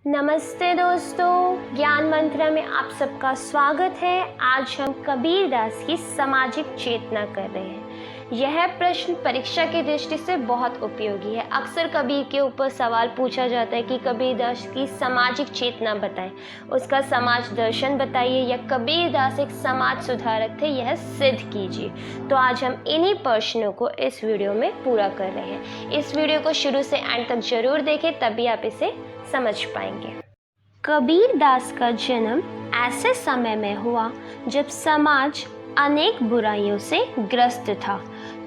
नमस्ते दोस्तों, ज्ञान मंत्र में आप सबका स्वागत है। आज हम कबीरदास की सामाजिक चेतना कर रहे हैं। यह प्रश्न परीक्षा की दृष्टि से बहुत उपयोगी है। अक्सर कबीर के ऊपर सवाल पूछा जाता है कि कबीरदास की सामाजिक चेतना बताएं, उसका समाज दर्शन बताइए, या कबीरदास एक समाज सुधारक थे, यह सिद्ध कीजिए। तो आज हम इन्हीं प्रश्नों को इस वीडियो में पूरा कर रहे हैं। इस वीडियो को शुरू से एंड तक जरूर देखें, तभी आप इसे समझ पाएंगे। कबीरदास का जन्म ऐसे समय में हुआ जब समाज अनेक बुराइयों से ग्रस्त था।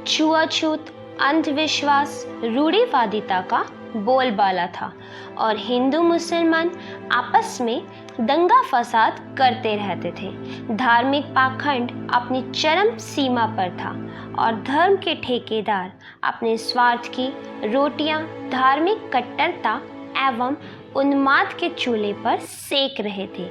छुआछूत, अंधविश्वास, रूढ़िवादिता का बोलबाला था और हिंदू मुसलमान आपस में दंगा फसाद करते रहते थे। धार्मिक पाखंड अपनी चरम सीमा पर था और धर्म के ठेकेदार अपने स्वार्थ की रोटियां धार्मिक कट्टरता एवं उन्माद के चूल्हे पर सेक रहे थे।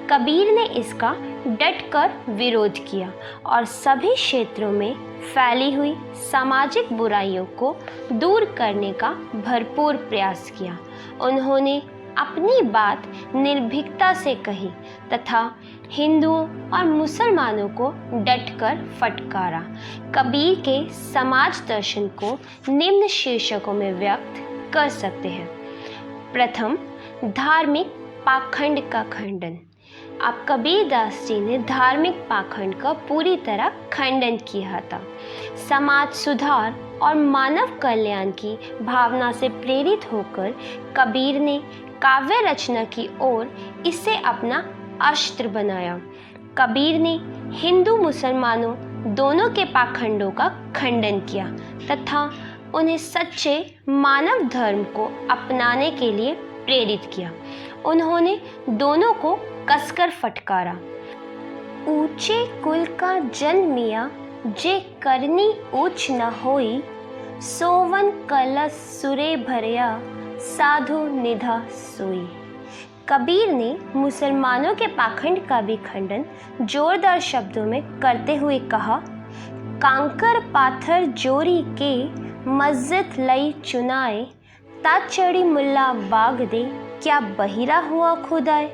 कबीर ने इसका डटकर विरोध किया और सभी क्षेत्रों में फैली हुई सामाजिक बुराइयों को दूर करने का भरपूर प्रयास किया। उन्होंने अपनी बात निर्भीकता से कही तथा हिंदुओं और मुसलमानों को डटकर फटकारा। कबीर के समाज दर्शन को निम्न शीर्षकों में व्यक्त कर सकते हैं। प्रथम, धार्मिक पाखंड का खंडन। अब कबीरदास जी ने धार्मिक पाखंड का पूरी तरह खंडन किया था। समाज सुधार और मानव कल्याण की भावना से प्रेरित होकर कबीर ने काव्य रचना की ओर इसे अपना अस्त्र बनाया। कबीर ने हिंदू मुसलमानों दोनों के पाखंडों का खंडन किया तथा उन्हें सच्चे मानव धर्म को अपनाने के लिए प्रेरित किया। उन्होंने दोनों को कसकर फटकारा। ऊंचे कुल का जन्मिया जे करनी ऊंच न होई, सोवन कलश सुरे भरया साधु निधा सोई। कबीर ने मुसलमानों के पाखंड का भी खंडन जोरदार शब्दों में करते हुए कहा, कांकर पाथर जोरी के मस्जिद लई चुनाए, ता चढ़ी मुल्ला बाग दे क्या बहिरा हुआ खुदाए।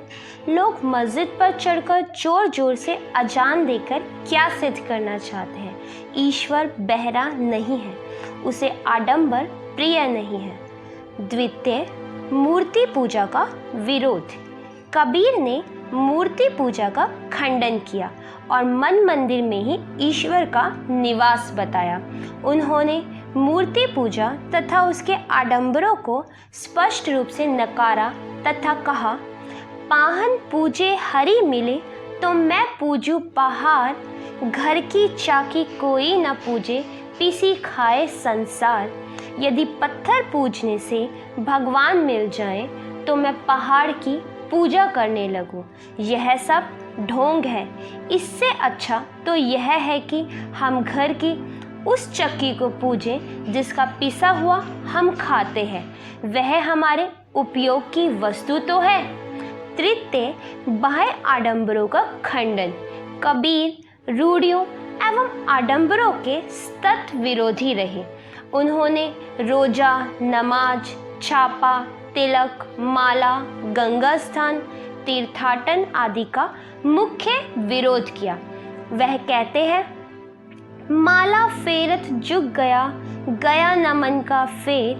लोग मस्जिद पर चढ़कर जोर जोर से अजान देकर क्या सिद्ध करना चाहते हैं? ईश्वर बहरा नहीं है, उसे आडंबर प्रिय नहीं है। द्वितीय, मूर्ति पूजा का विरोध। कबीर ने मूर्ति पूजा का खंडन किया और मन मंदिर में ही ईश्वर का निवास बताया। उन्होंने मूर्ति पूजा तथा उसके आडंबरों को स्पष्ट रूप से नकारा तथा कहा, पाहन पूजे हरि मिले तो मैं पूजू पहाड़, घर की चाकी कोई न पूजे पीसी खाए संसार। यदि पत्थर पूजने से भगवान मिल जाए तो मैं पहाड़ की पूजा करने लगूं। यह सब ढोंग है। इससे अच्छा तो यह है कि हम घर की उस चक्की को पूजें जिसका पिसा हुआ हम खाते हैं, वह हमारे उपयोग की वस्तु तो है। तृतीय, बाह्य आडंबरों का खंडन। कबीर रूढ़ियों एवं आडंबरों के सतत विरोधी रहे। उन्होंने रोजा, नमाज, छापा, तिलक, माला, गंगा स्नान, तीर्थाटन आदि का मुख्य विरोध किया। वह कहते हैं, माला फेरत जुग गया, गया न मन का फेर,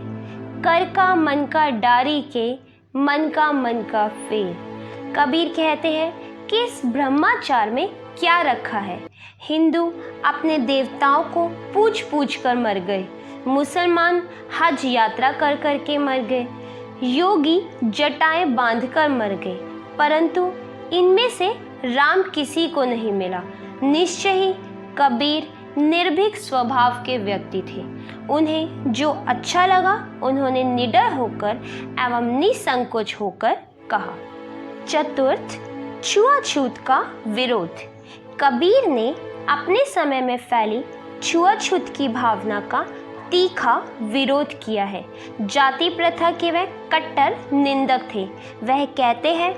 कर का मन का डारी के, मन का फेर। कबीर कहते हैं कि इस ब्रह्माचार में क्या रखा है। हिंदू अपने देवताओं को पूज पूज कर मर गए, मुसलमान हज यात्रा कर कर के मर गए, योगी जटाएं बांध कर मर गए, परंतु इनमें से राम किसी को नहीं मिला। निश्चय ही कबीर निर्भीक स्वभाव के व्यक्ति थे। उन्हें जो अच्छा लगा उन्होंने निडर होकर एवं निसंकोच होकर कहा। चतुर्थ, छुआछूत का विरोध। कबीर ने अपने समय में फैली छुआछूत की भावना का तीखा विरोध किया है। जाति प्रथा के वह कट्टर निंदक थे। वह कहते हैं,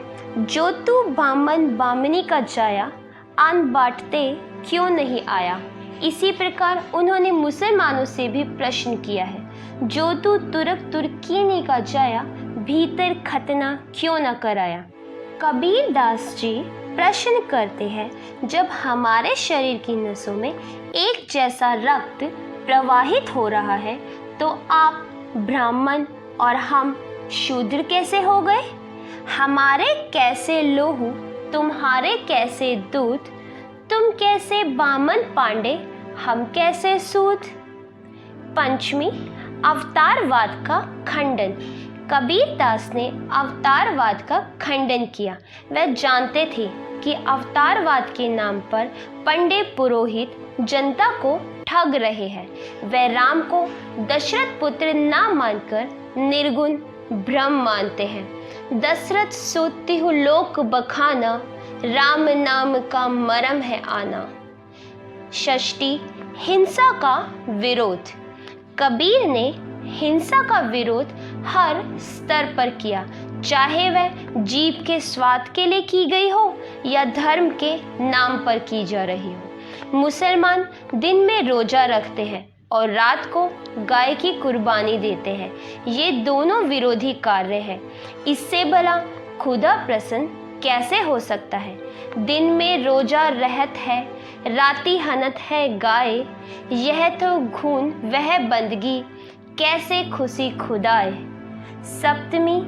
जो तू बामन बामनी का जाया, अन्न बांटते क्यों नहीं आया। इसी प्रकार उन्होंने मुसलमानों से भी प्रश्न किया है, जो तू तुर्क तुर्कीनी का जाया, भीतर खतना क्यों न कराया। कबीर दास जी प्रश्न करते हैं, जब हमारे शरीर की नसों में एक जैसा रक्त प्रवाहित हो रहा है तो आप ब्राह्मण और हम शूद्र कैसे हो गए? हमारे कैसे लोहू, तुम्हारे कैसे दूत, तुम कैसे बामन पांडे, हम कैसे सूद। पंचमी, अवतारवाद का खंडन। कबीर दास ने अवतारवाद का खंडन किया। वह जानते थे कि अवतारवाद के नाम पर पंडे पुरोहित जनता को ठग रहे हैं। वह राम को दशरथ पुत्र ना मानकर निर्गुण ब्रह्म मानते हैं। दशरथ सोती हूँ लोक बखाना, राम नाम का मरम है आना। षष्ठी, हिंसा का विरोध। कबीर ने हिंसा का विरोध हर स्तर पर किया, चाहे वह जीभ के स्वाद के लिए की गई हो या धर्म के नाम पर की जा रही हो। मुसलमान दिन में रोजा रखते हैं और रात को गाय की कुर्बानी देते हैं। ये दोनों विरोधी कार्य हैं। इससे भला खुदा प्रसन्न कैसे हो सकता है? दिन में रोजा रहत है, राती हनत है गाय, यह तो घून वह बंदगी, कैसे खुशी खुदाए। सप्तमी,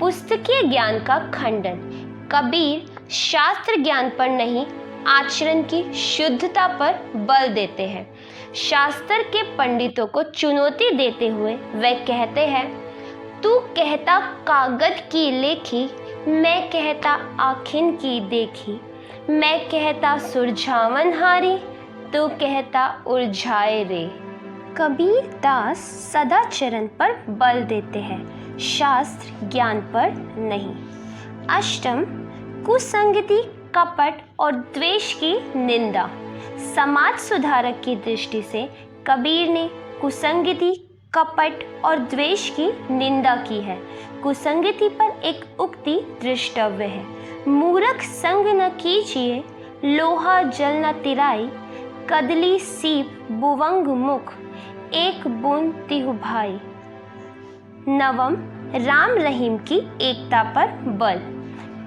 पुस्तकीय ज्ञान का खंडन। कबीर शास्त्र ज्ञान पर नहीं, आचरण की शुद्धता पर बल देते हैं। शास्त्र के पंडितों को चुनौती देते हुए वह कहते हैं, तू कहता कागज की लेखी, मैं कहता आखिन की देखी, मैं कहता सुरझावन हारी, तू कहता उलझाए रे। कबीर दास सदाचरण पर बल देते हैं, शास्त्र ज्ञान पर नहीं। अष्टम, कुसंगति, कपट और द्वेष की निंदा। समाज सुधारक की दृष्टि से कबीर ने कुसंगति, कपट और द्वेष की निंदा की है। कुसंगति पर एक उक्ति दृष्टव्य है, मूर्ख संग न कीजिए, लोहा जल न तिराई, कदली सीप बुवंग मुख, एक बूंद तिहु भाई। नवम, राम रहीम की एकता पर बल।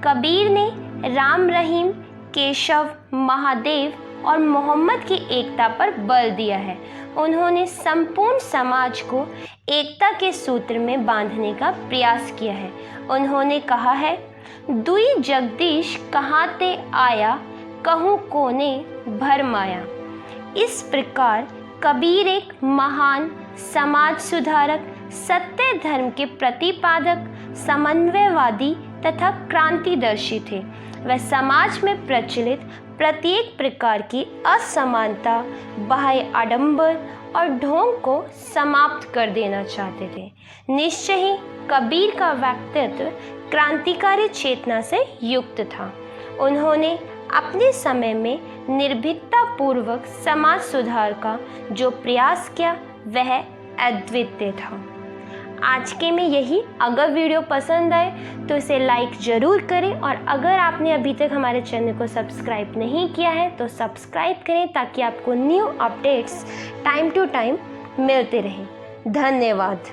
कबीर ने राम रहीम, केशव, महादेव और मोहम्मद की एकता पर बल दिया है। उन्होंने संपूर्ण समाज को एकता के सूत्र में बांधने का प्रयास किया है। उन्होंने कहा है, दुई जगदीश कहाँ ते आया, कहूँ कोने भर माया। इस प्रकार कबीर एक महान समाज सुधारक, सत्य धर्म के प्रतिपादक, समन्वयवादी तथा क्रांतिदर्शी थे। वह समाज में प्रचलित प्रत्येक प्रकार की असमानता, बाह्य आडंबर और ढोंग को समाप्त कर देना चाहते थे। निश्चय ही कबीर का व्यक्तित्व क्रांतिकारी चेतना से युक्त था। उन्होंने अपने समय में निर्भीकता पूर्वक समाज सुधार का जो प्रयास किया वह अद्वितीय था। आज के में यही। अगर वीडियो पसंद आए तो इसे लाइक ज़रूर करें और अगर आपने अभी तक हमारे चैनल को सब्सक्राइब नहीं किया है तो सब्सक्राइब करें ताकि आपको new updates time to time मिलते रहें। धन्यवाद।